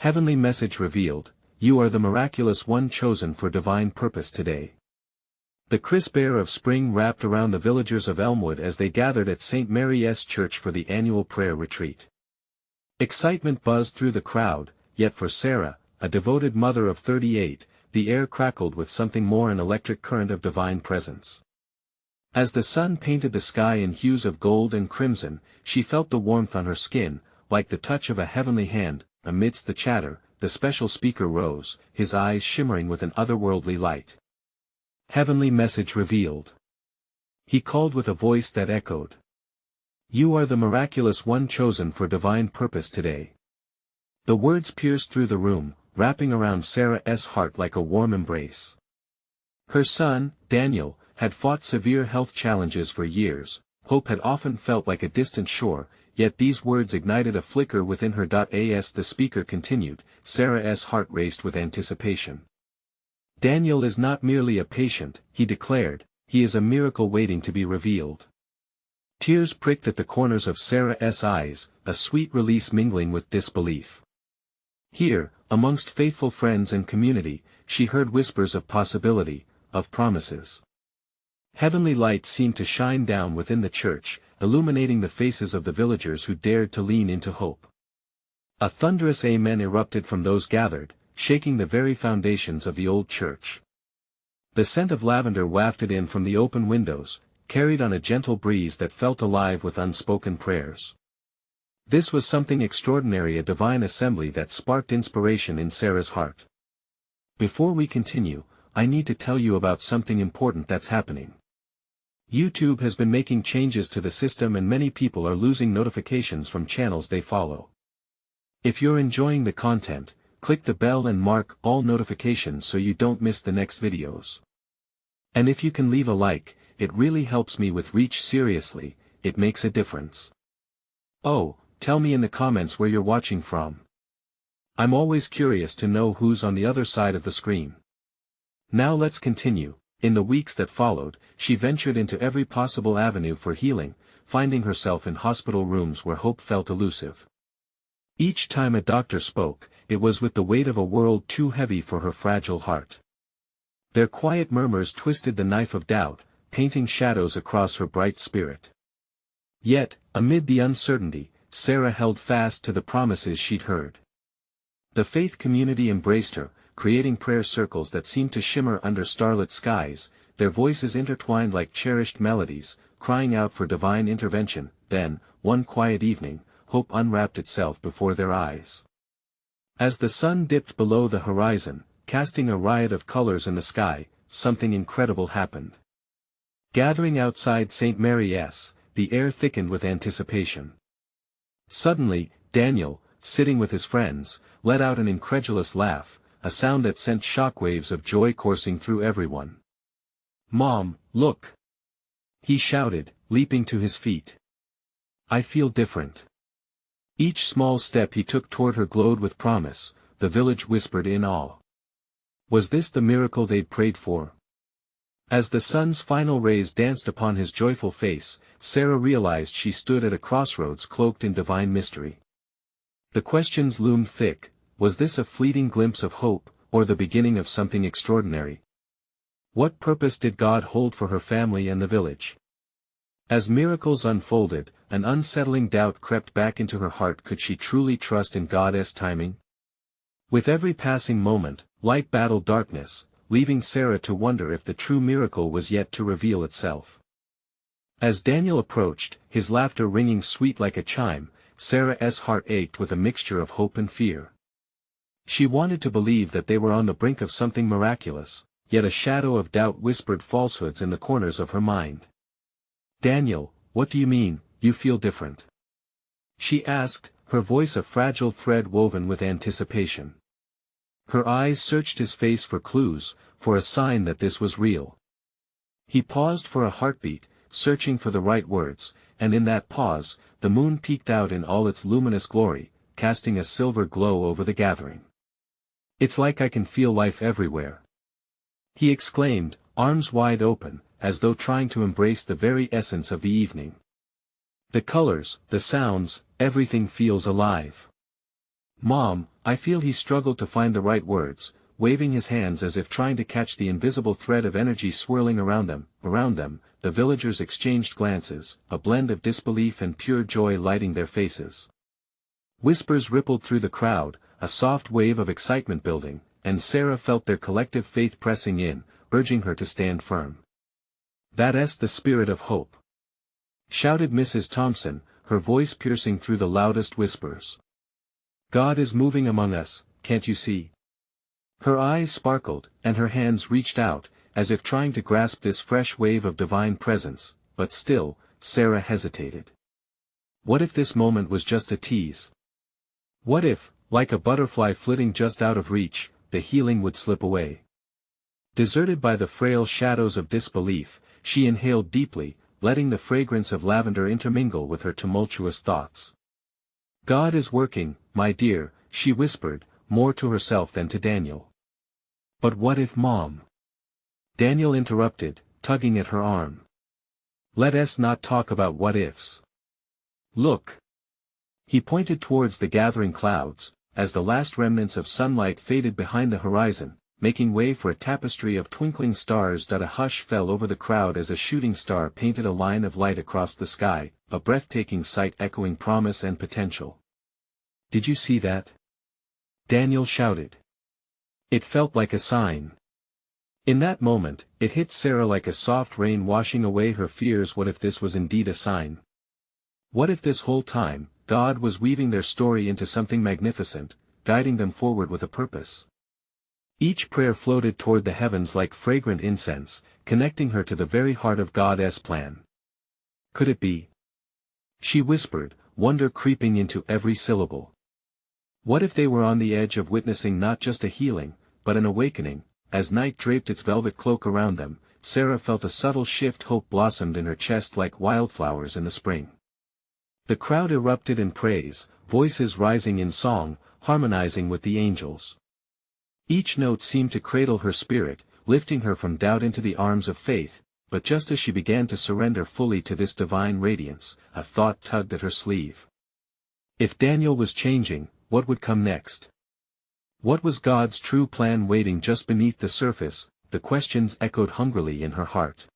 Heavenly message revealed, you are the miraculous one chosen for divine purpose today. The crisp air of spring wrapped around the villagers of Elmwood as they gathered at St. Mary's Church for the annual prayer retreat. Excitement buzzed through the crowd, yet for Sarah, a devoted mother of 38, the air crackled with something more, an electric current of divine presence. As the sun painted the sky in hues of gold and crimson, she felt the warmth on her skin, like the touch of a heavenly hand. Amidst the chatter, the special speaker rose, his eyes shimmering with an otherworldly light. Heavenly message revealed. He called with a voice that echoed. You are the miraculous one chosen for divine purpose today. The words pierced through the room, wrapping around Sarah's heart like a warm embrace. Her son, Daniel, had fought severe health challenges for years. Hope had often felt like a distant shore, yet these words ignited a flicker within her. As the speaker continued, Sarah's heart raced with anticipation. Daniel is not merely a patient, he declared, he is a miracle waiting to be revealed. Tears pricked at the corners of Sarah's eyes, a sweet release mingling with disbelief. Here, amongst faithful friends and community, she heard whispers of possibility, of promises. Heavenly light seemed to shine down within the church, illuminating the faces of the villagers who dared to lean into hope. A thunderous amen erupted from those gathered, shaking the very foundations of the old church. The scent of lavender wafted in from the open windows, carried on a gentle breeze that felt alive with unspoken prayers. This was something extraordinary, a divine assembly that sparked inspiration in Sarah's heart. Before we continue, I need to tell you about something important that's happening. YouTube has been making changes to the system and many people are losing notifications from channels they follow. If you're enjoying the content, click the bell and mark all notifications so you don't miss the next videos. And if you can leave a like, it really helps me with reach. Seriously, it makes a difference. Oh, tell me in the comments where you're watching from. I'm always curious to know who's on the other side of the screen. Now let's continue. In the weeks that followed, she ventured into every possible avenue for healing, finding herself in hospital rooms where hope felt elusive. Each time a doctor spoke, it was with the weight of a world too heavy for her fragile heart. Their quiet murmurs twisted the knife of doubt, painting shadows across her bright spirit. Yet, amid the uncertainty, Sarah held fast to the promises she'd heard. The faith community embraced her, creating prayer circles that seemed to shimmer under starlit skies, their voices intertwined like cherished melodies, crying out for divine intervention. Then, one quiet evening, hope unwrapped itself before their eyes. As the sun dipped below the horizon, casting a riot of colors in the sky, something incredible happened. Gathering outside St. Mary's, the air thickened with anticipation. Suddenly, Daniel, sitting with his friends, let out an incredulous laugh, a sound that sent shockwaves of joy coursing through everyone. "Mom, look!" he shouted, leaping to his feet. "I feel different." Each small step he took toward her glowed with promise, the village whispered in awe. Was this the miracle they'd prayed for? As the sun's final rays danced upon his joyful face, Sarah realized she stood at a crossroads cloaked in divine mystery. The questions loomed thick. Was this a fleeting glimpse of hope, or the beginning of something extraordinary? What purpose did God hold for her family and the village? As miracles unfolded, an unsettling doubt crept back into her heart. Could she truly trust in God's timing? With every passing moment, light battled darkness, leaving Sarah to wonder if the true miracle was yet to reveal itself. As Daniel approached, his laughter ringing sweet like a chime, Sarah's heart ached with a mixture of hope and fear. She wanted to believe that they were on the brink of something miraculous, yet a shadow of doubt whispered falsehoods in the corners of her mind. "Daniel, what do you mean, you feel different?" she asked, her voice a fragile thread woven with anticipation. Her eyes searched his face for clues, for a sign that this was real. He paused for a heartbeat, searching for the right words, and in that pause, the moon peeked out in all its luminous glory, casting a silver glow over the gathering. "It's like I can feel life everywhere," he exclaimed, arms wide open, as though trying to embrace the very essence of the evening. "The colors, the sounds, everything feels alive." "Mom," I feel he struggled to find the right words, waving his hands as if trying to catch the invisible thread of energy swirling around them. The villagers exchanged glances, a blend of disbelief and pure joy lighting their faces. Whispers rippled through the crowd, a soft wave of excitement building, and Sarah felt their collective faith pressing in, urging her to stand firm. "That's the spirit of hope," shouted Mrs. Thompson, her voice piercing through the loudest whispers. "God is moving among us, can't you see?" Her eyes sparkled, and her hands reached out, as if trying to grasp this fresh wave of divine presence, but still, Sarah hesitated. What if this moment was just a tease? What if, like a butterfly flitting just out of reach, the healing would slip away? Deserted by the frail shadows of disbelief, she inhaled deeply, letting the fragrance of lavender intermingle with her tumultuous thoughts. "God is working, my dear," she whispered, more to herself than to Daniel. "But what if Mom?" Daniel interrupted, tugging at her arm. "Let's not talk about what ifs. Look." He pointed towards the gathering clouds, as the last remnants of sunlight faded behind the horizon, making way for a tapestry of twinkling stars. A hush fell over the crowd as a shooting star painted a line of light across the sky, a breathtaking sight echoing promise and potential. "Did you see that?" Daniel shouted. It felt like a sign. In that moment, it hit Sarah like a soft rain washing away her fears. What if this was indeed a sign? What if this whole time, God was weaving their story into something magnificent, guiding them forward with a purpose? Each prayer floated toward the heavens like fragrant incense, connecting her to the very heart of God's plan. Could it be? She whispered, wonder creeping into every syllable. What if they were on the edge of witnessing not just a healing, but an awakening? As night draped its velvet cloak around them, Sarah felt a subtle shift. Hope blossomed in her chest like wildflowers in the spring. The crowd erupted in praise, voices rising in song, harmonizing with the angels. Each note seemed to cradle her spirit, lifting her from doubt into the arms of faith, but just as she began to surrender fully to this divine radiance, a thought tugged at her sleeve. If Daniel was changing, what would come next? What was God's true plan waiting just beneath the surface? The questions echoed hungrily in her heart.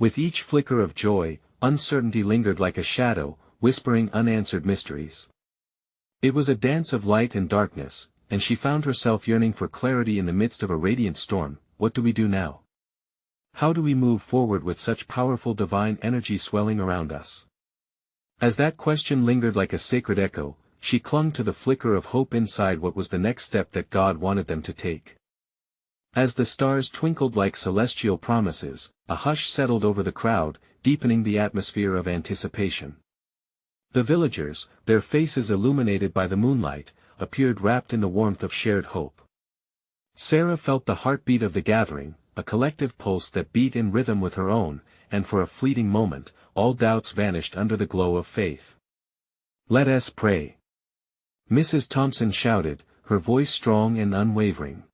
With each flicker of joy, uncertainty lingered like a shadow, whispering unanswered mysteries. It was a dance of light and darkness, and she found herself yearning for clarity in the midst of a radiant storm. What do we do now? How do we move forward with such powerful divine energy swelling around us? As that question lingered like a sacred echo, she clung to the flicker of hope inside. What was the next step that God wanted them to take? As the stars twinkled like celestial promises, a hush settled over the crowd, deepening the atmosphere of anticipation. The villagers, their faces illuminated by the moonlight, appeared wrapped in the warmth of shared hope. Sarah felt the heartbeat of the gathering, a collective pulse that beat in rhythm with her own, and for a fleeting moment, all doubts vanished under the glow of faith. "Let us pray," Mrs. Thompson shouted, her voice strong and unwavering.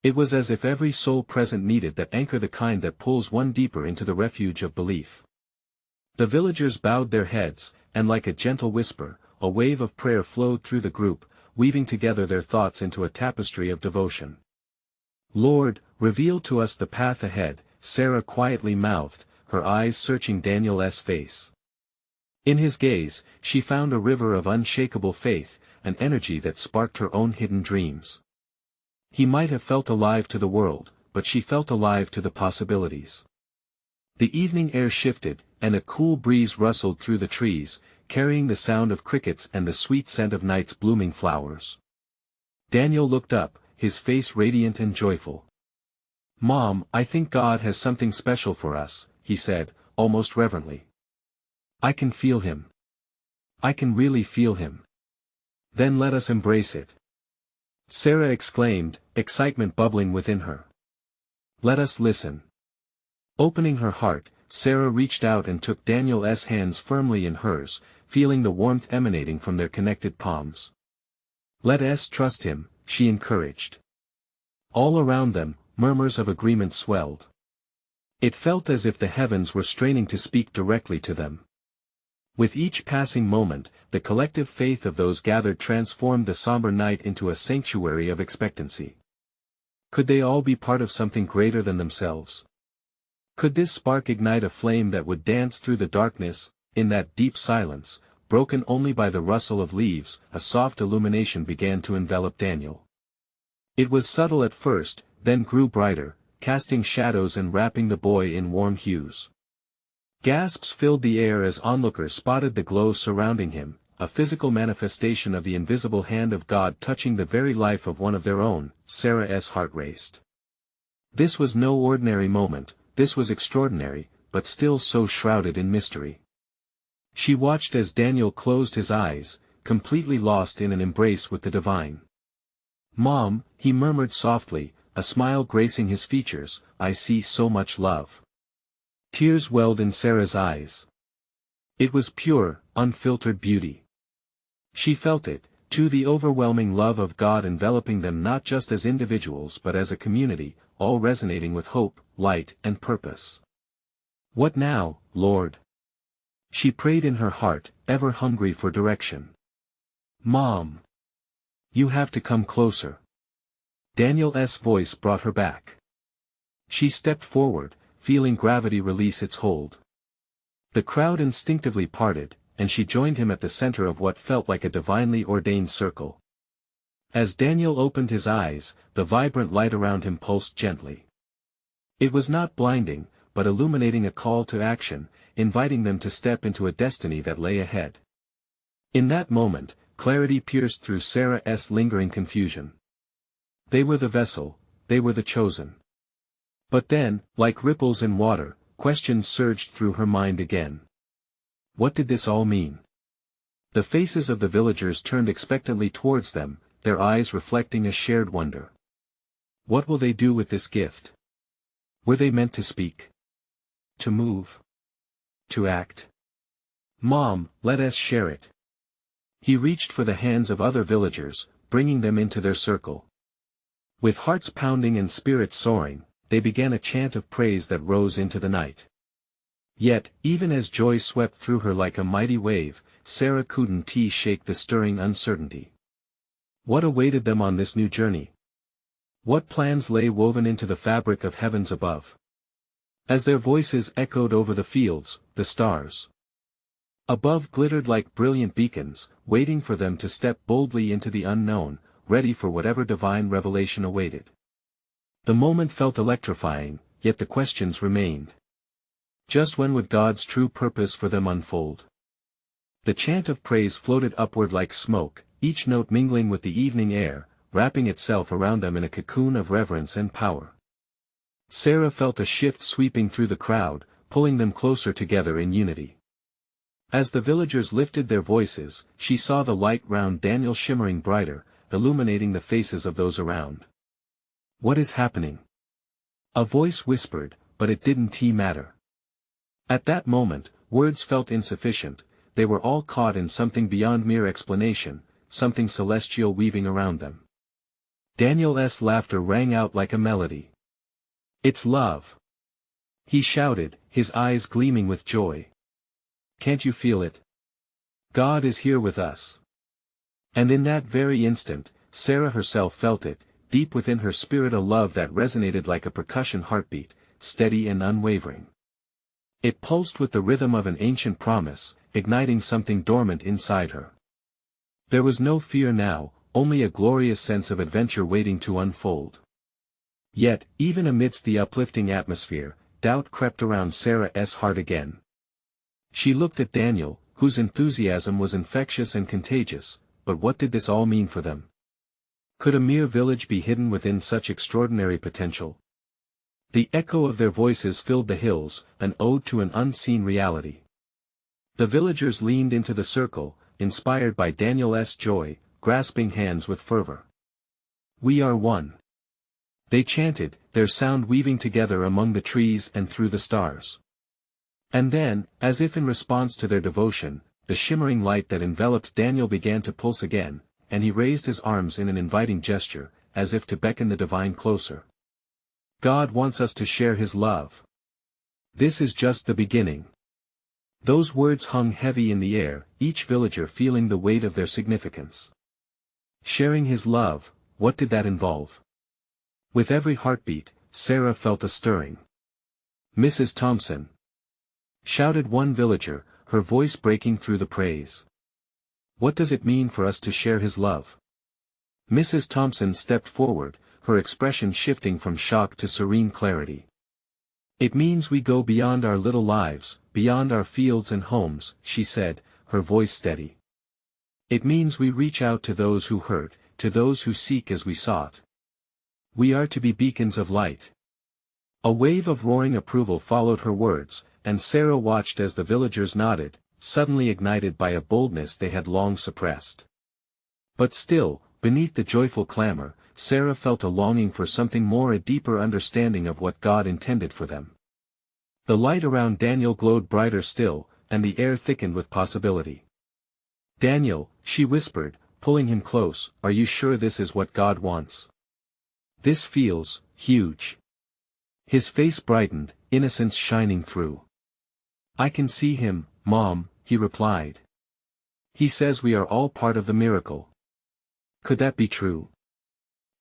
It was as if every soul present needed that anchor, the kind that pulls one deeper into the refuge of belief. The villagers bowed their heads, and like a gentle whisper, a wave of prayer flowed through the group, weaving together their thoughts into a tapestry of devotion. "Lord, reveal to us the path ahead," Sarah quietly mouthed, her eyes searching Daniel's face. In his gaze, she found a river of unshakable faith, an energy that sparked her own hidden dreams. He might have felt alive to the world, but she felt alive to the possibilities. The evening air shifted, and a cool breeze rustled through the trees, carrying the sound of crickets and the sweet scent of night's blooming flowers. Daniel looked up, his face radiant and joyful. "Mom, I think God has something special for us," he said, almost reverently. "I can feel him. I can really feel him." "Then let us embrace it," Sarah exclaimed, excitement bubbling within her. "Let us listen." Opening her heart, Sarah reached out and took Daniel's hands firmly in hers, feeling the warmth emanating from their connected palms. "Let us trust him," she encouraged. All around them, murmurs of agreement swelled. It felt as if the heavens were straining to speak directly to them. With each passing moment, the collective faith of those gathered transformed the somber night into a sanctuary of expectancy. Could they all be part of something greater than themselves? Could this spark ignite a flame that would dance through the darkness? In that deep silence, broken only by the rustle of leaves, a soft illumination began to envelop Daniel. It was subtle at first, then grew brighter, casting shadows and wrapping the boy in warm hues. Gasps filled the air as onlookers spotted the glow surrounding him, a physical manifestation of the invisible hand of God touching the very life of one of their own. Sarah's heart raced. This was no ordinary moment, this was extraordinary, but still so shrouded in mystery. She watched as Daniel closed his eyes, completely lost in an embrace with the divine. "Mom," he murmured softly, a smile gracing his features, "I see so much love." Tears welled in Sarah's eyes. It was pure, unfiltered beauty. She felt it, too, the overwhelming love of God enveloping them not just as individuals but as a community, all resonating with hope, light, and purpose. "What now, Lord?" she prayed in her heart, ever hungry for direction. "Mom! You have to come closer." Daniel's voice brought her back. She stepped forward, feeling gravity release its hold. The crowd instinctively parted, and she joined him at the center of what felt like a divinely ordained circle. As Daniel opened his eyes, the vibrant light around him pulsed gently. It was not blinding, but illuminating a call to action, inviting them to step into a destiny that lay ahead. In that moment, clarity pierced through Sarah's lingering confusion. They were the vessel, they were the chosen. But then, like ripples in water, questions surged through her mind again. What did this all mean? The faces of the villagers turned expectantly towards them, their eyes reflecting a shared wonder. What will they do with this gift? Were they meant to speak? To move? To act? "Mom, let us share it." He reached for the hands of other villagers, bringing them into their circle. With hearts pounding and spirits soaring, they began a chant of praise that rose into the night. Yet, even as joy swept through her like a mighty wave, Sarah couldn't shake the stirring uncertainty. What awaited them on this new journey? What plans lay woven into the fabric of heavens above? As their voices echoed over the fields, the stars above glittered like brilliant beacons, waiting for them to step boldly into the unknown, ready for whatever divine revelation awaited. The moment felt electrifying, yet the questions remained. Just when would God's true purpose for them unfold? The chant of praise floated upward like smoke, each note mingling with the evening air, wrapping itself around them in a cocoon of reverence and power. Sarah felt a shift sweeping through the crowd, pulling them closer together in unity. As the villagers lifted their voices, she saw the light round Daniel shimmering brighter, illuminating the faces of those around. "What is happening?" a voice whispered, but it didn't matter. At that moment, words felt insufficient, they were all caught in something beyond mere explanation, something celestial weaving around them. Daniel's laughter rang out like a melody. "It's love!" he shouted, his eyes gleaming with joy. "Can't you feel it? God is here with us." And in that very instant, Sarah herself felt it, deep within her spirit, a love that resonated like a percussion heartbeat, steady and unwavering. It pulsed with the rhythm of an ancient promise, igniting something dormant inside her. There was no fear now, only a glorious sense of adventure waiting to unfold. Yet, even amidst the uplifting atmosphere, doubt crept around Sarah's heart again. She looked at Daniel, whose enthusiasm was infectious and contagious, but what did this all mean for them? Could a mere village be hidden within such extraordinary potential? The echo of their voices filled the hills, an ode to an unseen reality. The villagers leaned into the circle, inspired by Daniel's joy, grasping hands with fervor. "We are one," they chanted, their sound weaving together among the trees and through the stars. And then, as if in response to their devotion, the shimmering light that enveloped Daniel began to pulse again, and he raised his arms in an inviting gesture, as if to beckon the divine closer. God wants us to share his love. This is just the beginning. Those words hung heavy in the air, each villager feeling the weight of their significance. Sharing his love, what did that involve? With every heartbeat, Sarah felt a stirring. "Mrs. Thompson!" shouted one villager, her voice breaking through the praise. "What does it mean for us to share his love?" Mrs. Thompson stepped forward, her expression shifting from shock to serene clarity. "It means we go beyond our little lives, beyond our fields and homes," she said, her voice steady. "It means we reach out to those who hurt, to those who seek as we sought. We are to be beacons of light." A wave of roaring approval followed her words, and Sarah watched as the villagers nodded, suddenly ignited by a boldness they had long suppressed. But still, beneath the joyful clamor, Sarah felt a longing for something more, a deeper understanding of what God intended for them. The light around Daniel glowed brighter still, and the air thickened with possibility. "Daniel," she whispered, pulling him close, "are you sure this is what God wants? This feels huge." His face brightened, innocence shining through. "I can see him, Mom," he replied. "He says we are all part of the miracle." Could that be true?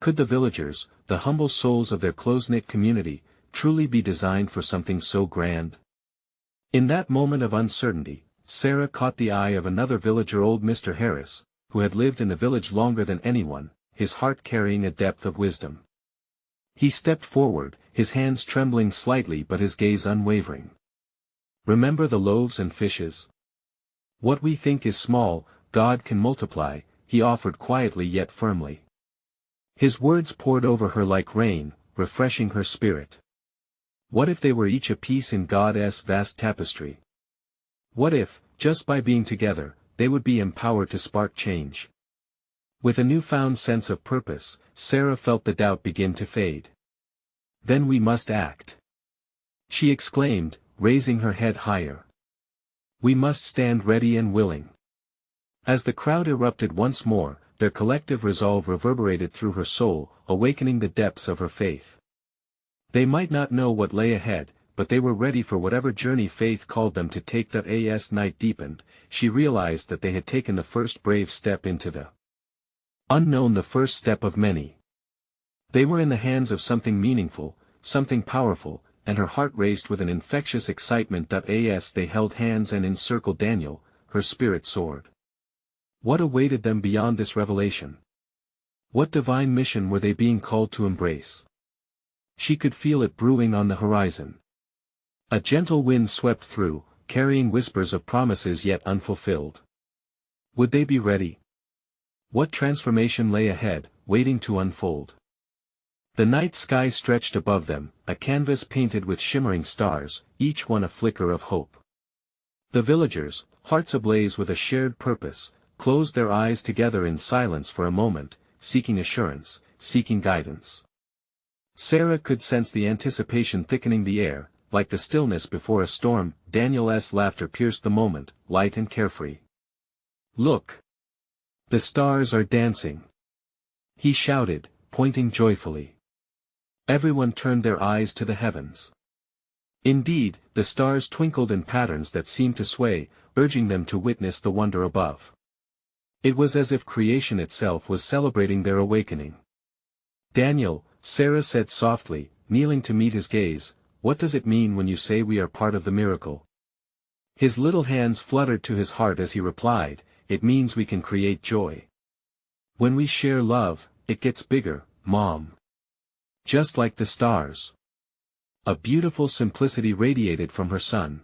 Could the villagers, the humble souls of their close-knit community, truly be designed for something so grand? In that moment of uncertainty, Sarah caught the eye of another villager, old Mr. Harris, who had lived in the village longer than anyone, his heart carrying a depth of wisdom. He stepped forward, his hands trembling slightly but his gaze unwavering. "Remember the loaves and fishes? What we think is small, God can multiply," he offered quietly yet firmly. His words poured over her like rain, refreshing her spirit. What if they were each a piece in God's vast tapestry? What if, just by being together, they would be empowered to spark change? With a newfound sense of purpose, Sarah felt the doubt begin to fade. "Then we must act," she exclaimed, raising her head higher. "We must stand ready and willing." As the crowd erupted once more, their collective resolve reverberated through her soul, awakening the depths of her faith. They might not know what lay ahead, but they were ready for whatever journey faith called them to take. As night deepened, she realized that they had taken the first brave step into the unknown, the first step of many. They were in the hands of something meaningful, something powerful, and her heart raced with an infectious excitement. As they held hands and encircled Daniel, her spirit soared. What awaited them beyond this revelation? What divine mission were they being called to embrace? She could feel it brewing on the horizon. A gentle wind swept through, carrying whispers of promises yet unfulfilled. Would they be ready? What transformation lay ahead, waiting to unfold? The night sky stretched above them, a canvas painted with shimmering stars, each one a flicker of hope. The villagers, hearts ablaze with a shared purpose, closed their eyes together in silence for a moment, seeking assurance, seeking guidance. Sarah could sense the anticipation thickening the air, like the stillness before a storm. Daniel's laughter pierced the moment, light and carefree. "Look! The stars are dancing!" he shouted, pointing joyfully. Everyone turned their eyes to the heavens. Indeed, the stars twinkled in patterns that seemed to sway, urging them to witness the wonder above. It was as if creation itself was celebrating their awakening. "Daniel," Sarah said softly, kneeling to meet his gaze, "what does it mean when you say we are part of the miracle?" His little hands fluttered to his heart as he replied, "It means we can create joy. When we share love, it gets bigger, Mom. Just like the stars." A beautiful simplicity radiated from her son.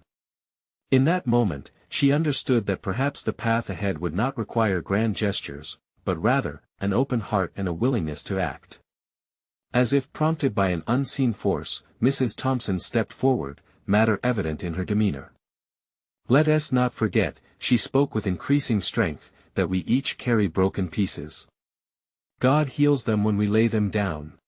In that moment, she understood that perhaps the path ahead would not require grand gestures, but rather, an open heart and a willingness to act. As if prompted by an unseen force, Mrs. Thompson stepped forward, matter evident in her demeanor. "Let us not forget," she spoke with increasing strength, "that we each carry broken pieces. God heals them when we lay them down."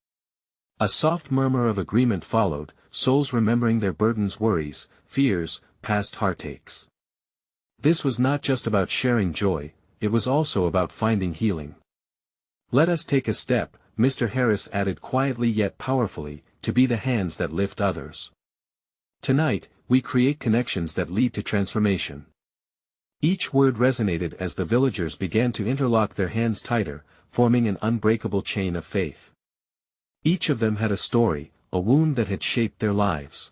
A soft murmur of agreement followed, souls remembering their burdens, worries, fears, past heartaches. This was not just about sharing joy, it was also about finding healing. "Let us take a step," Mr. Harris added quietly yet powerfully, "to be the hands that lift others. Tonight, we create connections that lead to transformation. Each word resonated as the villagers began to interlock their hands tighter, forming an unbreakable chain of faith. Each of them had a story, a wound that had shaped their lives.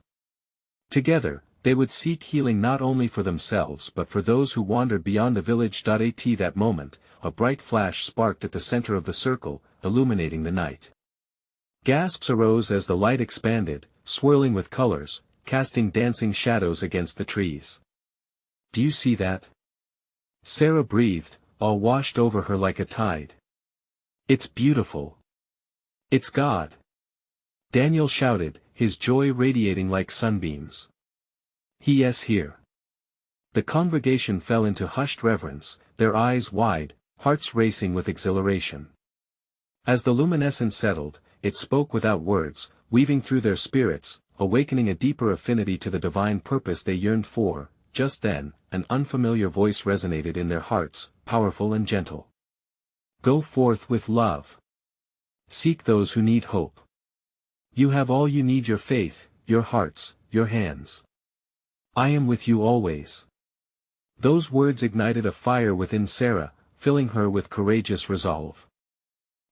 Together, they would seek healing not only for themselves but for those who wandered beyond the village. At that moment, a bright flash sparked at the center of the circle, illuminating the night. Gasps arose as the light expanded, swirling with colors, casting dancing shadows against the trees. "Do you see that?" Sarah breathed, awe washed over her like a tide. "It's beautiful. It's God." Daniel shouted, his joy radiating like sunbeams. "He is here." The congregation fell into hushed reverence, their eyes wide, hearts racing with exhilaration. As the luminescence settled, it spoke without words, weaving through their spirits, awakening a deeper affinity to the divine purpose they yearned for. Just then, an unfamiliar voice resonated in their hearts, powerful and gentle. "Go forth with love. Seek those who need hope. You have all you need: your faith, your hearts, your hands. I am with you always." Those words ignited a fire within Sarah, filling her with courageous resolve.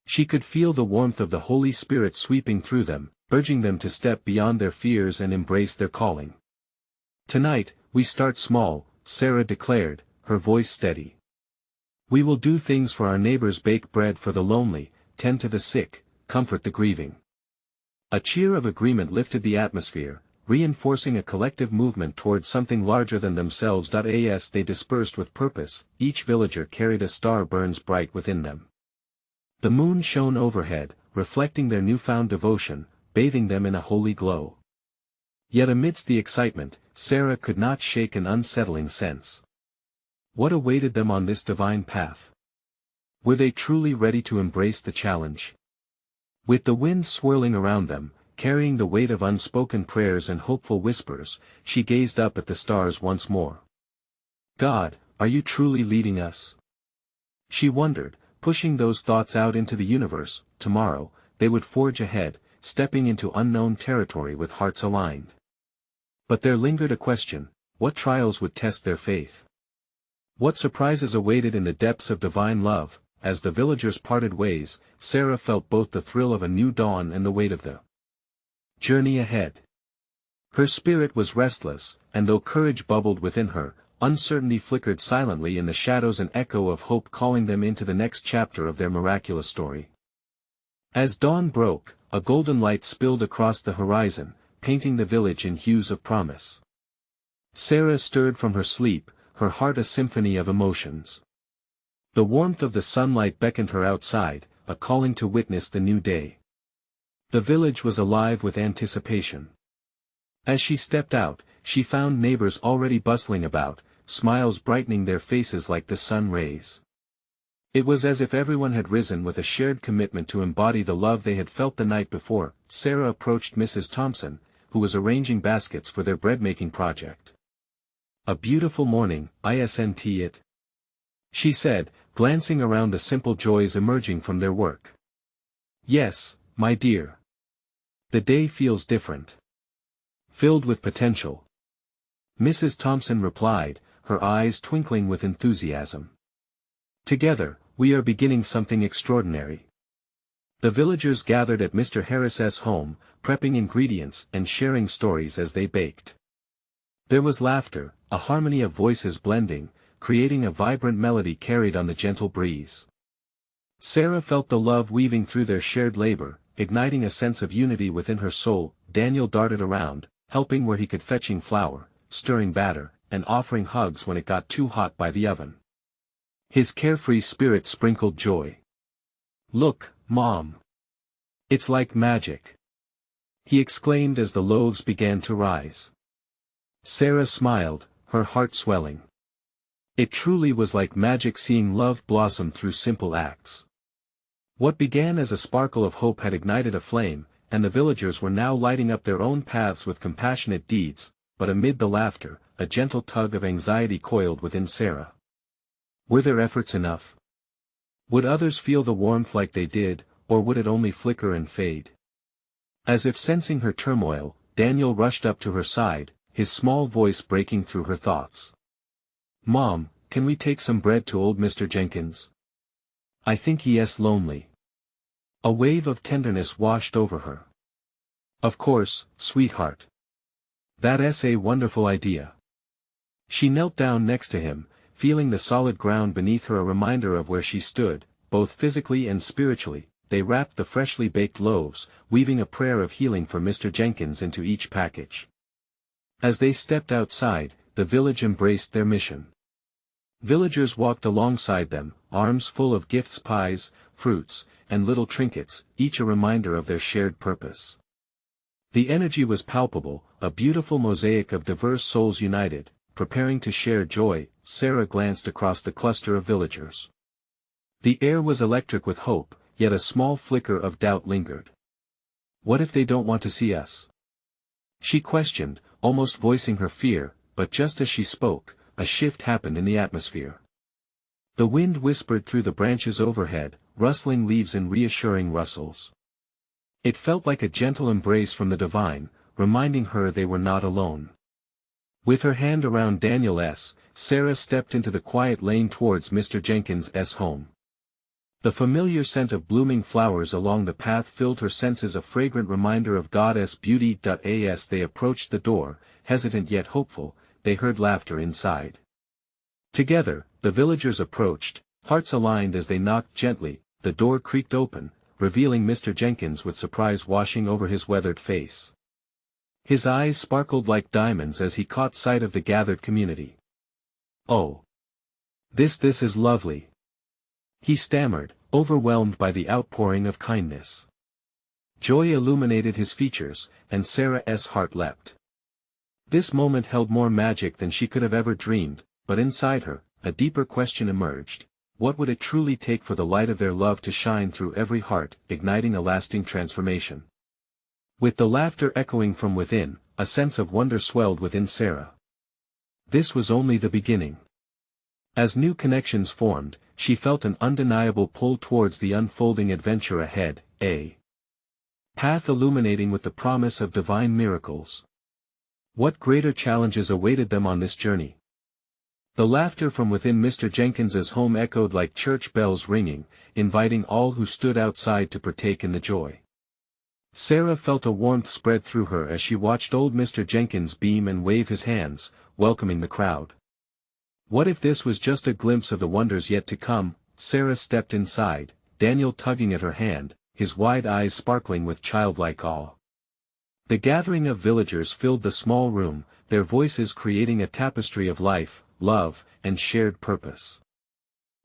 She could feel the warmth of the Holy Spirit sweeping through them, urging them to step beyond their fears and embrace their calling. "Tonight, we start small," Sarah declared, her voice steady. "We will do things for our neighbors: bake bread for the lonely, tend to the sick, comfort the grieving." A cheer of agreement lifted the atmosphere, reinforcing a collective movement towards something larger than themselves. As they dispersed with purpose, each villager carried a star burns bright within them. The moon shone overhead, reflecting their newfound devotion, bathing them in a holy glow. Yet amidst the excitement, Sarah could not shake an unsettling sense. What awaited them on this divine path? Were they truly ready to embrace the challenge? With the wind swirling around them, carrying the weight of unspoken prayers and hopeful whispers, she gazed up at the stars once more. "God, are you truly leading us?" She wondered, pushing those thoughts out into the universe. Tomorrow, they would forge ahead, stepping into unknown territory with hearts aligned. But there lingered a question: what trials would test their faith? What surprises awaited in the depths of divine love? As the villagers parted ways, Sarah felt both the thrill of a new dawn and the weight of the journey ahead. Her spirit was restless, and though courage bubbled within her, uncertainty flickered silently in the shadows, an echo of hope calling them into the next chapter of their miraculous story. As dawn broke, a golden light spilled across the horizon, painting the village in hues of promise. Sarah stirred from her sleep, her heart a symphony of emotions. The warmth of the sunlight beckoned her outside, a calling to witness the new day. The village was alive with anticipation. As she stepped out, she found neighbors already bustling about, smiles brightening their faces like the sun rays. It was as if everyone had risen with a shared commitment to embody the love they had felt the night before. Sarah approached Mrs. Thompson, who was arranging baskets for their bread-making project. "A beautiful morning, isn't it?" she said, glancing around the simple joys emerging from their work. "Yes, my dear. The day feels different. Filled with potential." Mrs. Thompson replied, her eyes twinkling with enthusiasm. "Together, we are beginning something extraordinary." The villagers gathered at Mr. Harris's home, prepping ingredients and sharing stories as they baked. There was laughter, a harmony of voices blending, creating a vibrant melody carried on the gentle breeze. Sarah felt the love weaving through their shared labor, igniting a sense of unity within her soul. Daniel darted around, helping where he could, fetching flour, stirring batter, and offering hugs when it got too hot by the oven. His carefree spirit sprinkled joy. "Look, Mom. It's like magic," he exclaimed as the loaves began to rise. Sarah smiled, her heart swelling. It truly was like magic, seeing love blossom through simple acts. What began as a sparkle of hope had ignited a flame, and the villagers were now lighting up their own paths with compassionate deeds. But amid the laughter, a gentle tug of anxiety coiled within Sarah. Were their efforts enough? Would others feel the warmth like they did, or would it only flicker and fade? As if sensing her turmoil, Daniel rushed up to her side, his small voice breaking through her thoughts. "Mom, can we take some bread to old Mr. Jenkins? I think he is lonely." A wave of tenderness washed over her. "Of course, sweetheart. That's a wonderful idea." She knelt down next to him, feeling the solid ground beneath her, a reminder of where she stood, both physically and spiritually. They wrapped the freshly baked loaves, weaving a prayer of healing for Mr. Jenkins into each package. As they stepped outside, the village embraced their mission. Villagers walked alongside them, arms full of gifts, pies, fruits, and little trinkets, each a reminder of their shared purpose. The energy was palpable, a beautiful mosaic of diverse souls united, preparing to share joy. Sarah glanced across the cluster of villagers. The air was electric with hope, yet a small flicker of doubt lingered. "What if they don't want to see us?" she questioned, almost voicing her fear, but just as she spoke, a shift happened in the atmosphere. The wind whispered through the branches overhead, rustling leaves in reassuring rustles. It felt like a gentle embrace from the divine, reminding her they were not alone. With her hand around Daniel's, Sarah stepped into the quiet lane towards Mr. Jenkins's home. The familiar scent of blooming flowers along the path filled her senses, a fragrant reminder of God's beauty. As they approached the door, hesitant yet hopeful, they heard laughter inside. Together, the villagers approached, hearts aligned as they knocked gently. The door creaked open, revealing Mr. Jenkins with surprise washing over his weathered face. His eyes sparkled like diamonds as he caught sight of the gathered community. "Oh! This is lovely," he stammered, overwhelmed by the outpouring of kindness. Joy illuminated his features, and Sarah's heart leapt. This moment held more magic than she could have ever dreamed, but inside her, a deeper question emerged. What would it truly take for the light of their love to shine through every heart, igniting a lasting transformation? With the laughter echoing from within, a sense of wonder swelled within Sarah. This was only the beginning. As new connections formed, she felt an undeniable pull towards the unfolding adventure ahead, a path illuminating with the promise of divine miracles. What greater challenges awaited them on this journey? The laughter from within Mr. Jenkins's home echoed like church bells ringing, inviting all who stood outside to partake in the joy. Sarah felt a warmth spread through her as she watched old Mr. Jenkins beam and wave his hands, welcoming the crowd. What if this was just a glimpse of the wonders yet to come? Sarah stepped inside, Daniel tugging at her hand, his wide eyes sparkling with childlike awe. The gathering of villagers filled the small room, their voices creating a tapestry of life, love, and shared purpose.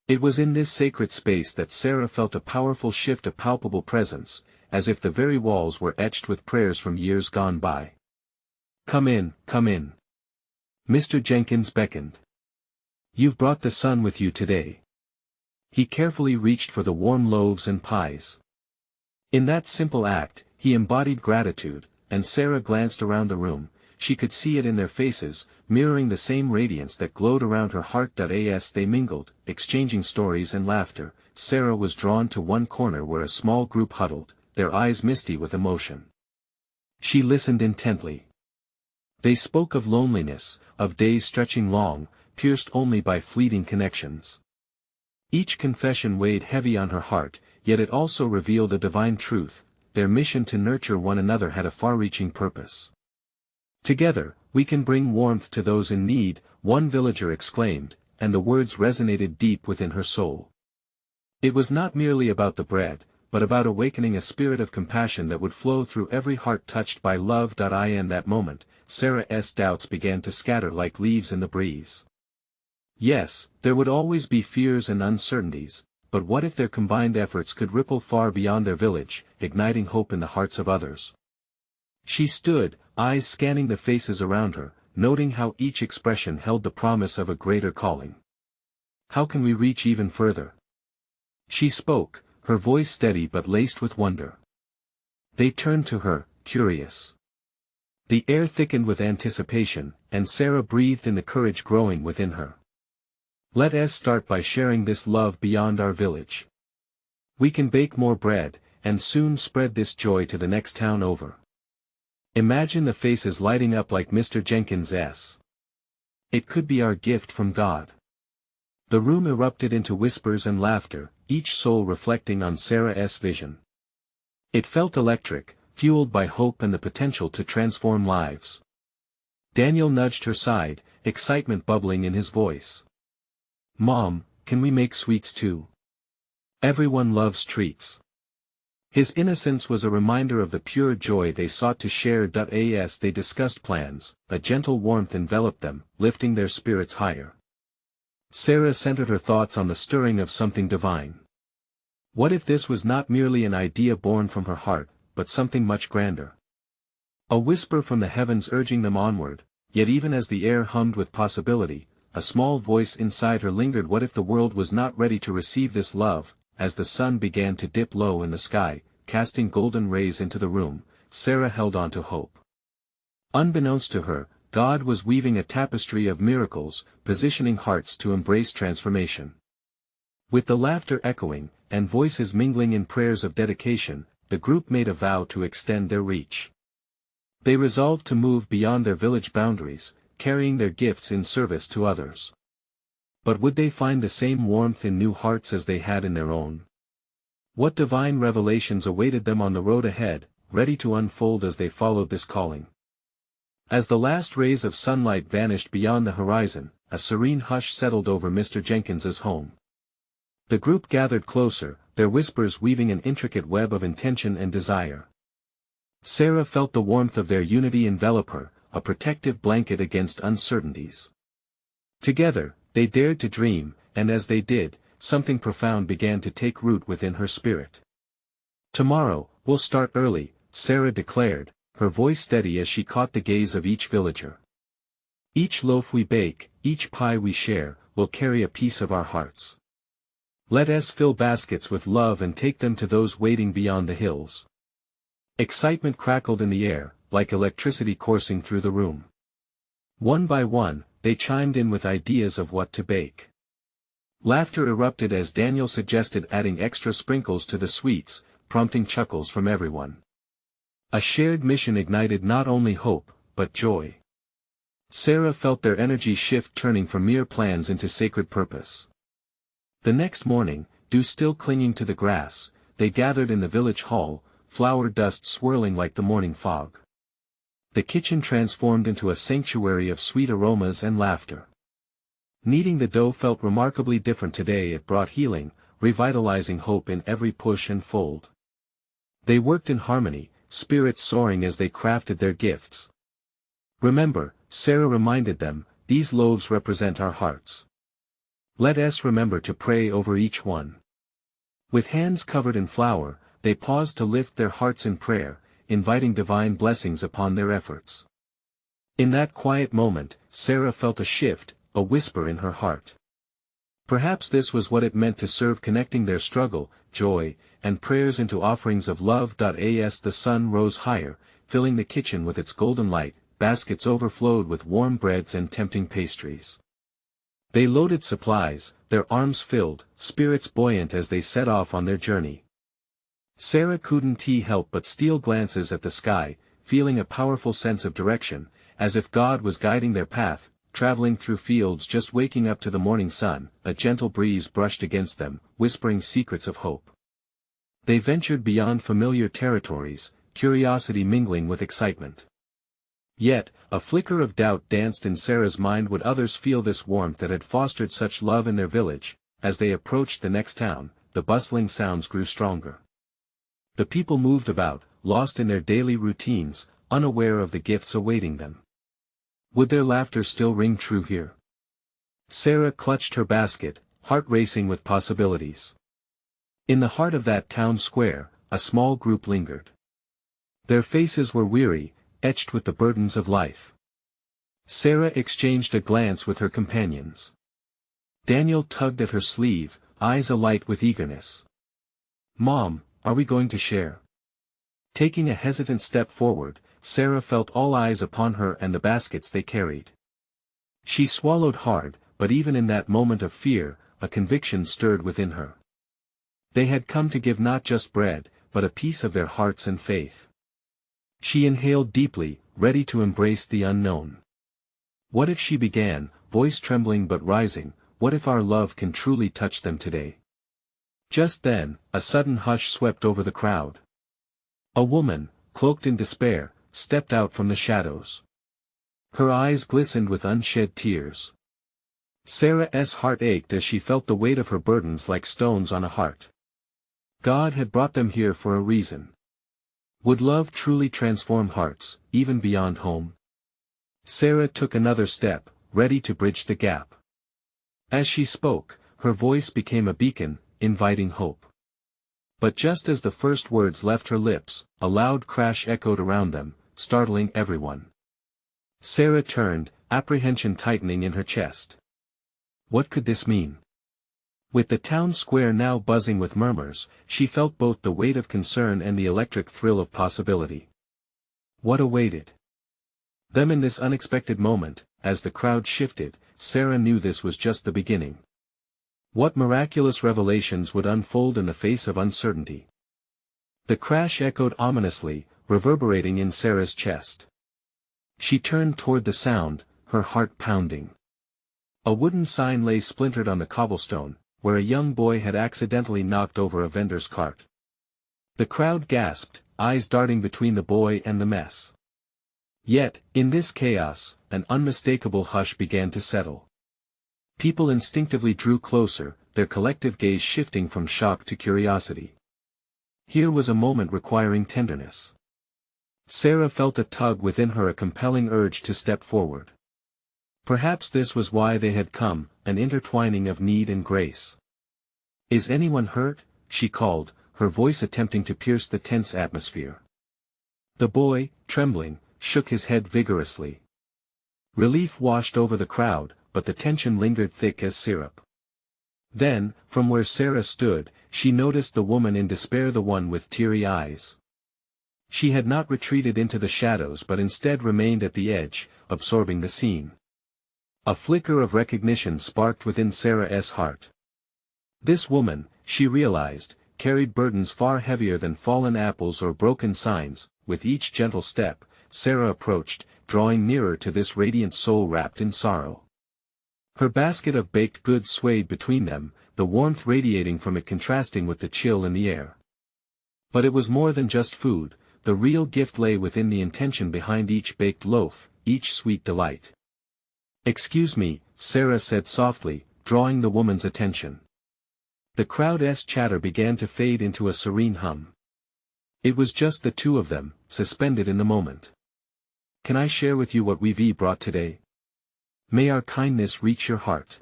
It was in this sacred space that Sarah felt a powerful shift, a palpable presence, as if the very walls were etched with prayers from years gone by. Come in, come in." Mr. Jenkins beckoned. "You've brought the sun with you today." He carefully reached for the warm loaves and pies. In that simple act, he embodied gratitude, and Sarah glanced around the room. She could see it in their faces, mirroring the same radiance that glowed around her heart. As they mingled, exchanging stories and laughter, Sarah was drawn to one corner where a small group huddled, their eyes misty with emotion. She listened intently. They spoke of loneliness, of days stretching long, pierced only by fleeting connections. Each confession weighed heavy on her heart, yet it also revealed a divine truth. Their mission to nurture one another had a far-reaching purpose. "Together, we can bring warmth to those in need," one villager exclaimed, and the words resonated deep within her soul. It was not merely about the bread, but about awakening a spirit of compassion that would flow through every heart touched by love. In that moment, Sarah's doubts began to scatter like leaves in the breeze. Yes, there would always be fears and uncertainties, but what if their combined efforts could ripple far beyond their village, igniting hope in the hearts of others? She stood, eyes scanning the faces around her, noting how each expression held the promise of a greater calling. "How can we reach even further?" she spoke, her voice steady but laced with wonder. They turned to her, curious. The air thickened with anticipation, and Sarah breathed in the courage growing within her. "Let us start by sharing this love beyond our village. We can bake more bread, and soon spread this joy to the next town over." Imagine the faces lighting up like Mr. Jenkins's. It could be our gift from God. The room erupted into whispers and laughter, each soul reflecting on Sarah's vision. It felt electric, fueled by hope and the potential to transform lives. Daniel nudged her side, excitement bubbling in his voice. "Mom, can we make sweets too? Everyone loves treats." His innocence was a reminder of the pure joy they sought to share. As they discussed plans, a gentle warmth enveloped them, lifting their spirits higher. Sarah centered her thoughts on the stirring of something divine. What if this was not merely an idea born from her heart, but something much grander? A whisper from the heavens urging them onward, yet even as the air hummed with possibility, a small voice inside her lingered. What if the world was not ready to receive this love? As the sun began to dip low in the sky, casting golden rays into the room, Sarah held on to hope. Unbeknownst to her, God was weaving a tapestry of miracles, positioning hearts to embrace transformation. With the laughter echoing, and voices mingling in prayers of dedication, the group made a vow to extend their reach. They resolved to move beyond their village boundaries, carrying their gifts in service to others. But would they find the same warmth in new hearts as they had in their own? What divine revelations awaited them on the road ahead, ready to unfold as they followed this calling? As the last rays of sunlight vanished beyond the horizon, a serene hush settled over Mr. Jenkins's home. The group gathered closer, their whispers weaving an intricate web of intention and desire. Sarah felt the warmth of their unity envelop her, a protective blanket against uncertainties. Together, they dared to dream, and as they did, something profound began to take root within her spirit. "Tomorrow, we'll start early," Sarah declared, her voice steady as she caught the gaze of each villager. "Each loaf we bake, each pie we share, will carry a piece of our hearts. Let us fill baskets with love and take them to those waiting beyond the hills." Excitement crackled in the air, like electricity coursing through the room. One by one, they chimed in with ideas of what to bake. Laughter erupted as Daniel suggested adding extra sprinkles to the sweets, prompting chuckles from everyone. A shared mission ignited not only hope, but joy. Sarah felt their energy shift, turning from mere plans into sacred purpose. The next morning, dew still clinging to the grass, they gathered in the village hall, flour dust swirling like the morning fog. The kitchen transformed into a sanctuary of sweet aromas and laughter. Kneading the dough felt remarkably different today. It brought healing, revitalizing hope in every push and fold. They worked in harmony, spirits soaring as they crafted their gifts. "Remember," Sarah reminded them, "these loaves represent our hearts. Let us remember to pray over each one." With hands covered in flour, they paused to lift their hearts in prayer, inviting divine blessings upon their efforts. In that quiet moment, Sarah felt a shift, a whisper in her heart. Perhaps this was what it meant to serve, connecting their struggle, joy, and prayers into offerings of love. As the sun rose higher, filling the kitchen with its golden light, baskets overflowed with warm breads and tempting pastries. They loaded supplies, their arms filled, spirits buoyant as they set off on their journey. Sarah couldn't help but steal glances at the sky, feeling a powerful sense of direction, as if God was guiding their path. Traveling through fields just waking up to the morning sun, a gentle breeze brushed against them, whispering secrets of hope. They ventured beyond familiar territories, curiosity mingling with excitement. Yet, a flicker of doubt danced in Sarah's mind. Would others feel this warmth that had fostered such love in their village? As they approached the next town, the bustling sounds grew stronger. The people moved about, lost in their daily routines, unaware of the gifts awaiting them. Would their laughter still ring true here? Sarah clutched her basket, heart racing with possibilities. In the heart of that town square, a small group lingered. Their faces were weary, etched with the burdens of life. Sarah exchanged a glance with her companions. Daniel tugged at her sleeve, eyes alight with eagerness. "Mom, are we going to share?" Taking a hesitant step forward, Sarah felt all eyes upon her and the baskets they carried. She swallowed hard, but even in that moment of fear, a conviction stirred within her. They had come to give not just bread, but a piece of their hearts and faith. She inhaled deeply, ready to embrace the unknown. What if she began, voice trembling but rising, what if our love can truly touch them today? Just then, a sudden hush swept over the crowd. A woman, cloaked in despair, stepped out from the shadows. Her eyes glistened with unshed tears. Sarah's heart ached as she felt the weight of her burdens like stones on a heart. God had brought them here for a reason. Would love truly transform hearts, even beyond home? Sarah took another step, ready to bridge the gap. As she spoke, her voice became a beacon, inviting hope. But just as the first words left her lips, a loud crash echoed around them, startling everyone. Sarah turned, apprehension tightening in her chest. What could this mean? With the town square now buzzing with murmurs, she felt both the weight of concern and the electric thrill of possibility. What awaited them in this unexpected moment? As the crowd shifted, Sarah knew this was just the beginning. What miraculous revelations would unfold in the face of uncertainty? The crash echoed ominously, reverberating in Sarah's chest. She turned toward the sound, her heart pounding. A wooden sign lay splintered on the cobblestone, where a young boy had accidentally knocked over a vendor's cart. The crowd gasped, eyes darting between the boy and the mess. Yet, in this chaos, an unmistakable hush began to settle. People instinctively drew closer, their collective gaze shifting from shock to curiosity. Here was a moment requiring tenderness. Sarah felt a tug within her, a compelling urge to step forward. Perhaps this was why they had come, an intertwining of need and grace. "Is anyone hurt?" she called, her voice attempting to pierce the tense atmosphere. The boy, trembling, shook his head vigorously. Relief washed over the crowd, but the tension lingered thick as syrup. Then, from where Sarah stood, she noticed the woman in despair, the one with teary eyes. She had not retreated into the shadows but instead remained at the edge, absorbing the scene. A flicker of recognition sparked within Sarah's heart. This woman, she realized, carried burdens far heavier than fallen apples or broken signs. With each gentle step, Sarah approached, drawing nearer to this radiant soul wrapped in sorrow. Her basket of baked goods swayed between them, the warmth radiating from it contrasting with the chill in the air. But it was more than just food, the real gift lay within the intention behind each baked loaf, each sweet delight. "Excuse me," Sarah said softly, drawing the woman's attention. The crowd's chatter began to fade into a serene hum. It was just the two of them, suspended in the moment. "Can I share with you what we've brought today? May our kindness reach your heart."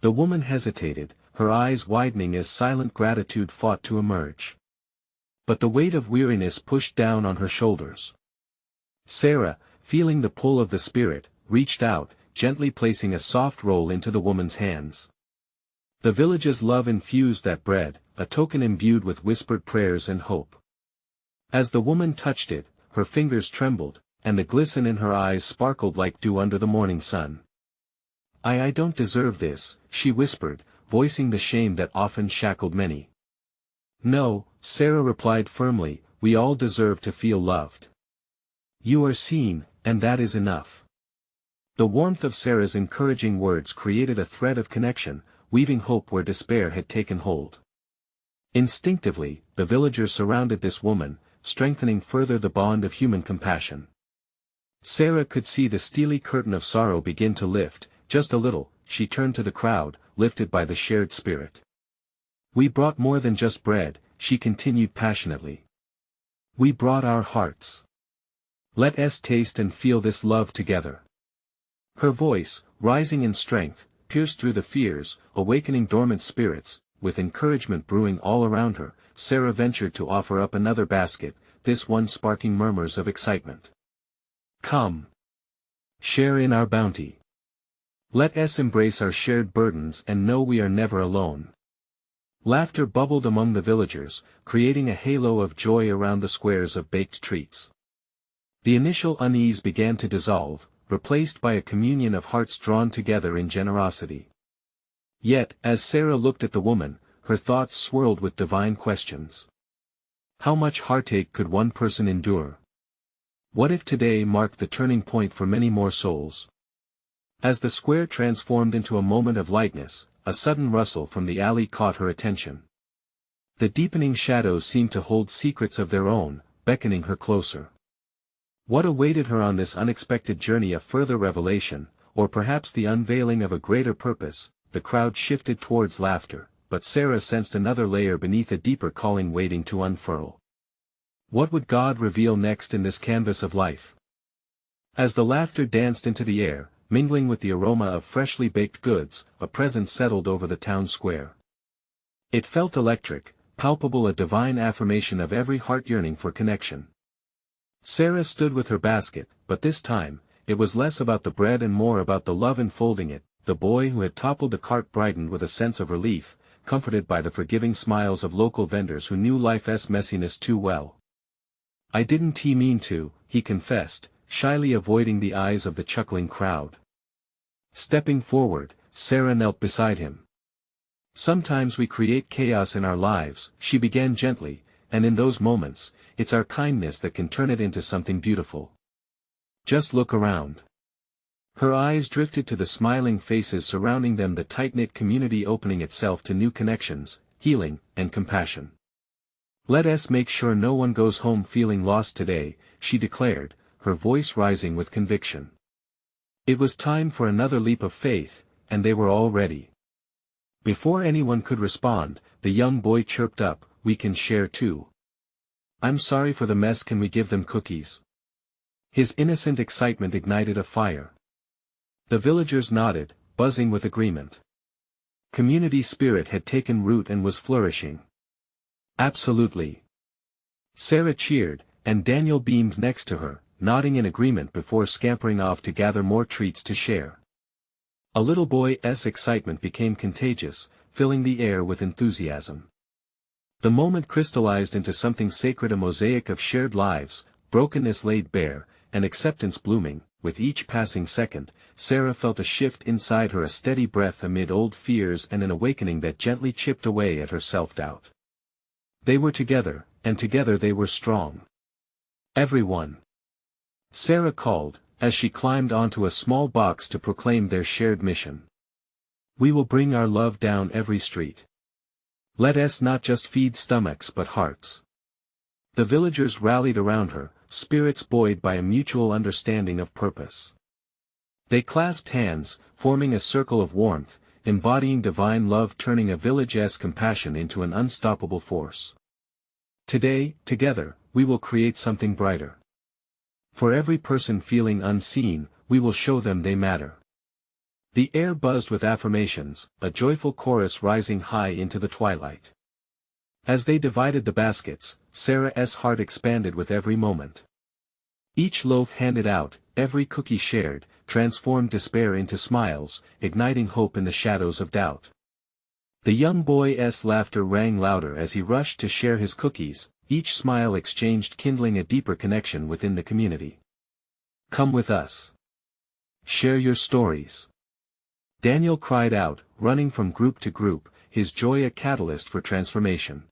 The woman hesitated, her eyes widening as silent gratitude fought to emerge. But the weight of weariness pushed down on her shoulders. Sarah, feeling the pull of the spirit, reached out, gently placing a soft roll into the woman's hands. The village's love infused that bread, a token imbued with whispered prayers and hope. As the woman touched it, her fingers trembled, and the glisten in her eyes sparkled like dew under the morning sun. I don't deserve this," she whispered, voicing the shame that often shackled many. "No," Sarah replied firmly, "we all deserve to feel loved. You are seen, and that is enough." The warmth of Sarah's encouraging words created a thread of connection, weaving hope where despair had taken hold. Instinctively, the villagers surrounded this woman, strengthening further the bond of human compassion. Sarah could see the steely curtain of sorrow begin to lift, just a little. She turned to the crowd, lifted by the shared spirit. "We brought more than just bread," she continued passionately. "We brought our hearts. Let us taste and feel this love together." Her voice, rising in strength, pierced through the fears, awakening dormant spirits. With encouragement brewing all around her, Sarah ventured to offer up another basket, this one sparking murmurs of excitement. "Come. Share in our bounty. Let us embrace our shared burdens and know we are never alone." Laughter bubbled among the villagers, creating a halo of joy around the squares of baked treats. The initial unease began to dissolve, replaced by a communion of hearts drawn together in generosity. Yet, as Sarah looked at the woman, her thoughts swirled with divine questions. How much heartache could one person endure? What if today marked the turning point for many more souls? As the square transformed into a moment of lightness, a sudden rustle from the alley caught her attention. The deepening shadows seemed to hold secrets of their own, beckoning her closer. What awaited her on this unexpected journey? A further revelation, or perhaps the unveiling of a greater purpose? The crowd shifted towards laughter, but Sarah sensed another layer beneath, a deeper calling waiting to unfurl. What would God reveal next in this canvas of life? As the laughter danced into the air, mingling with the aroma of freshly baked goods, a presence settled over the town square. It felt electric, palpable, a divine affirmation of every heart yearning for connection. Sarah stood with her basket, but this time, it was less about the bread and more about the love enfolding it. The boy who had toppled the cart brightened with a sense of relief, comforted by the forgiving smiles of local vendors who knew life's messiness too well. "I didn't mean to," he confessed, shyly avoiding the eyes of the chuckling crowd. Stepping forward, Sarah knelt beside him. "Sometimes we create chaos in our lives," she began gently, "and in those moments, it's our kindness that can turn it into something beautiful. Just look around." Her eyes drifted to the smiling faces surrounding them, the tight-knit community opening itself to new connections, healing, and compassion. "Let us make sure no one goes home feeling lost today," she declared, her voice rising with conviction. It was time for another leap of faith, and they were all ready. Before anyone could respond, the young boy chirped up, "We can share too. I'm sorry for the mess, can we give them cookies?" His innocent excitement ignited a fire. The villagers nodded, buzzing with agreement. Community spirit had taken root and was flourishing. "Absolutely." Sarah cheered, and Daniel beamed next to her, nodding in agreement before scampering off to gather more treats to share. A little boy's excitement became contagious, filling the air with enthusiasm. The moment crystallized into something sacred, a mosaic of shared lives, brokenness laid bare, and acceptance blooming. With each passing second, Sarah felt a shift inside her, a steady breath amid old fears and an awakening that gently chipped away at her self-doubt. They were together, and together they were strong. "Everyone!" Sarah called, as she climbed onto a small box to proclaim their shared mission. "We will bring our love down every street. Let us not just feed stomachs but hearts." The villagers rallied around her, spirits buoyed by a mutual understanding of purpose. They clasped hands, forming a circle of warmth, embodying divine love, turning a village's compassion into an unstoppable force. "Today, together, we will create something brighter. For every person feeling unseen, we will show them they matter." The air buzzed with affirmations, a joyful chorus rising high into the twilight. As they divided the baskets, Sarah's heart expanded with every moment. Each loaf handed out, every cookie shared, transformed despair into smiles, igniting hope in the shadows of doubt. The young boy's laughter rang louder as he rushed to share his cookies, each smile exchanged kindling a deeper connection within the community. "Come with us. Share your stories." Daniel cried out, running from group to group, his joy a catalyst for transformation.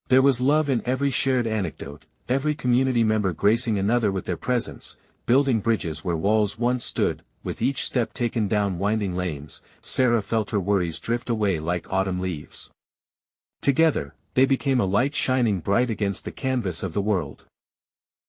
There was love in every shared anecdote, every community member gracing another with their presence, building bridges where walls once stood. With each step taken down winding lanes, Sarah felt her worries drift away like autumn leaves. Together, they became a light shining bright against the canvas of the world.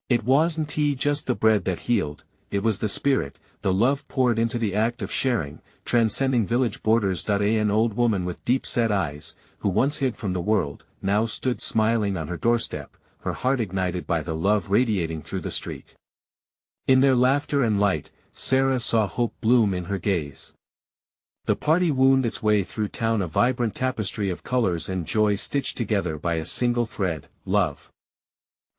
It wasn't just the bread that healed, it was the spirit, the love poured into the act of sharing, transcending village borders. An old woman with deep-set eyes, who once hid from the world, now stood smiling on her doorstep, her heart ignited by the love radiating through the street. In their laughter and light, Sarah saw hope bloom in her gaze. The party wound its way through town, a vibrant tapestry of colors and joy stitched together by a single thread, love.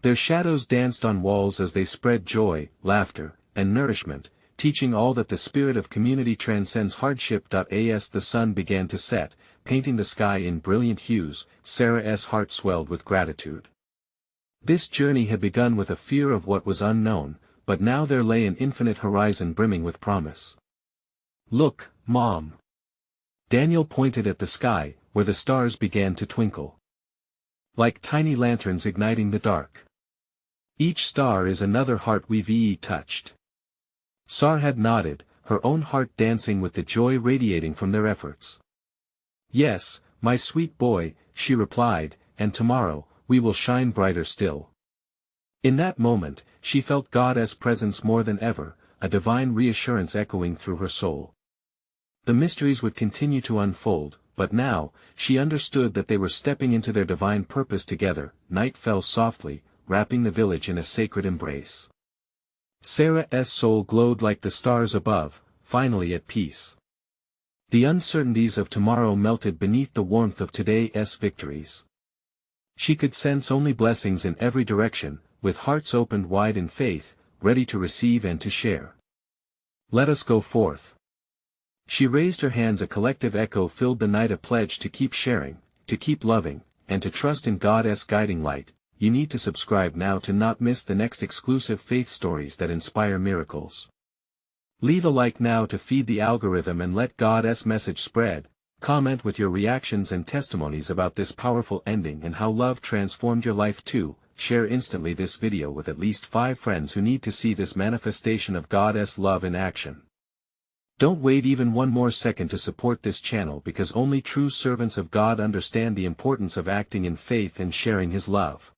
Their shadows danced on walls as they spread joy, laughter, and nourishment, teaching all that the spirit of community transcends hardship. As the sun began to set, painting the sky in brilliant hues, Sarah's heart swelled with gratitude. This journey had begun with a fear of what was unknown, but now there lay an infinite horizon brimming with promise. "Look, Mom." Daniel pointed at the sky, where the stars began to twinkle. Like tiny lanterns igniting the dark. Each star is another heart we've touched. Sarhad nodded, her own heart dancing with the joy radiating from their efforts. Yes, my sweet boy, she replied, and tomorrow, we will shine brighter still. In that moment, she felt God's presence more than ever, a divine reassurance echoing through her soul. The mysteries would continue to unfold, but now, she understood that they were stepping into their divine purpose together. Night fell softly, wrapping the village in a sacred embrace. Sarah's soul glowed like the stars above, finally at peace. The uncertainties of tomorrow melted beneath the warmth of today's victories. She could sense only blessings in every direction, with hearts opened wide in faith, ready to receive and to share. Let us go forth. She raised her hands, a collective echo filled the night, a pledge to keep sharing, to keep loving, and to trust in God's guiding light. You need to subscribe now to not miss the next exclusive faith stories that inspire miracles. Leave a like now to feed the algorithm and let God's message spread. Comment with your reactions and testimonies about this powerful ending and how love transformed your life too. Share instantly this video with at least 5 friends who need to see this manifestation of God's love in action. Don't wait even one more second to support this channel, because only true servants of God understand the importance of acting in faith and sharing His love.